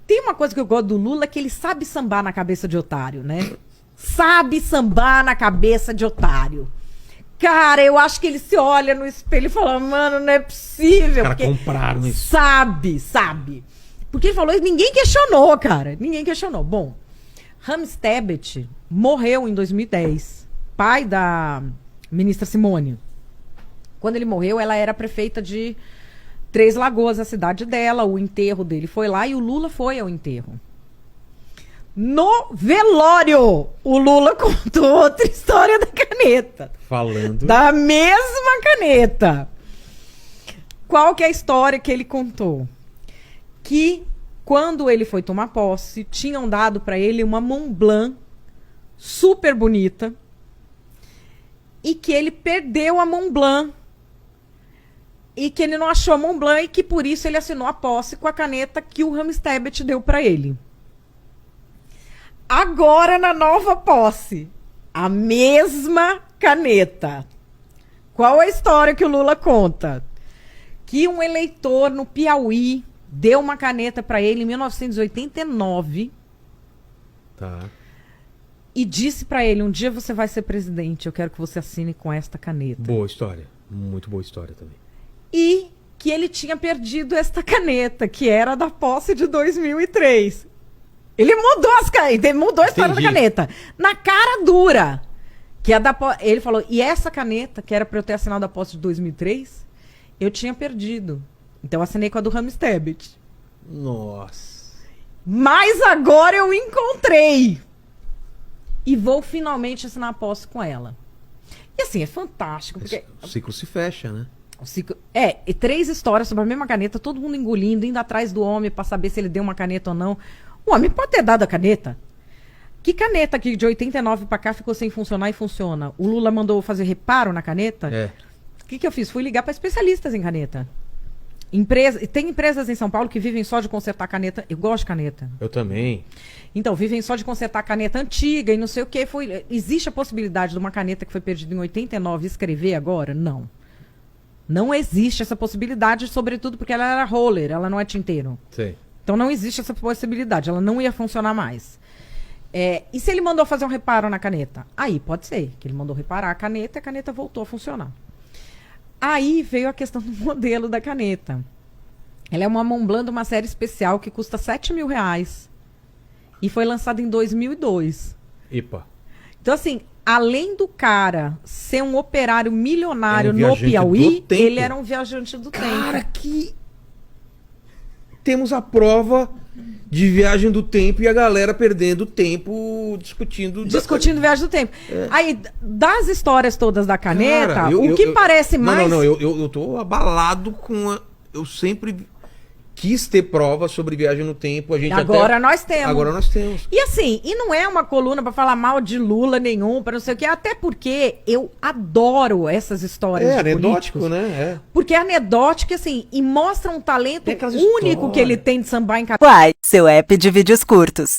Tem uma coisa que eu gosto do Lula, que ele sabe sambar na cabeça de otário, né? Sabe sambar na cabeça de otário. Cara, eu acho que ele se olha no espelho e fala, mano, não é possível. Os caras compraram isso. Sabe. Porque ele falou e ninguém questionou, cara. Ninguém questionou. Bom, Ramos Tebet morreu em 2010. Pai da ministra Simone. Quando ele morreu, ela era prefeita de Três Lagoas, a cidade dela. O enterro dele foi lá e o Lula foi ao enterro. No velório, o Lula contou outra história da caneta. Falando. Da mesma caneta. Qual que é a história que ele contou? Que quando ele foi tomar posse, tinham dado para ele uma Montblanc super bonita e que ele perdeu a Montblanc e que ele não achou a Montblanc e que por isso ele assinou a posse com a caneta que o Ramos Tebet deu para ele. Agora, na nova posse, a mesma caneta. Qual a história que o Lula conta? Que um eleitor no Piauí deu uma caneta para ele em 1989 Tá. e disse para ele, um dia você vai ser presidente, eu quero que você assine com esta caneta. Boa história. Muito boa história também. E que ele tinha perdido esta caneta, que era da posse de 2003. Ele mudou ele mudou a história da caneta. Na cara dura. Que a ele falou, e essa caneta, que era para eu ter assinado a posse de 2003, eu tinha perdido. Então eu assinei com a do Ramos Tebet. Nossa. Mas agora eu encontrei. E vou finalmente assinar a posse com ela. E assim, é fantástico. Porque O ciclo se fecha, né? e 3 histórias sobre a mesma caneta, todo mundo engolindo, indo atrás do homem para saber se ele deu uma caneta ou não. O homem pode ter dado a caneta. Que caneta que de 89 para cá ficou sem funcionar e funciona? O Lula mandou fazer reparo na caneta? É. O que eu fiz? Fui ligar para especialistas em caneta. Tem empresas em São Paulo que vivem só de consertar caneta. Eu gosto de caneta. Eu também. Então, vivem só de consertar caneta antiga e não sei o quê. Existe a possibilidade de uma caneta que foi perdida em 89 escrever agora? Não. Não existe essa possibilidade, sobretudo porque ela era roller, ela não é tinteiro. Sei. Então não existe essa possibilidade, ela não ia funcionar mais. E se ele mandou fazer um reparo na caneta? Aí pode ser, que ele mandou reparar a caneta voltou a funcionar. Aí veio a questão do modelo da caneta. Ela é uma Montblanc de uma série especial que custa R$7.000 e foi lançada em 2002. Ipa. Então assim, além do cara ser um operário milionário no viajante Piauí, do tempo. ele era um viajante do Cara, tempo. que... Temos a prova de viagem do tempo e a galera perdendo tempo discutindo Viagem do tempo. Aí, das histórias todas da caneta, Cara, o que parece mais... Não, eu tô abalado com a... Eu sempre quis ter prova sobre viagem no tempo. A gente Agora nós temos. Agora nós temos. E assim, e não é uma coluna pra falar mal de Lula nenhum, pra não sei o quê, até porque eu adoro essas histórias de anedótico, políticos. né? Porque é anedótico, assim, e mostra um talento Tem aquelas único histórias. que ele tem de sambar em casa. Uai, seu app de vídeos curtos.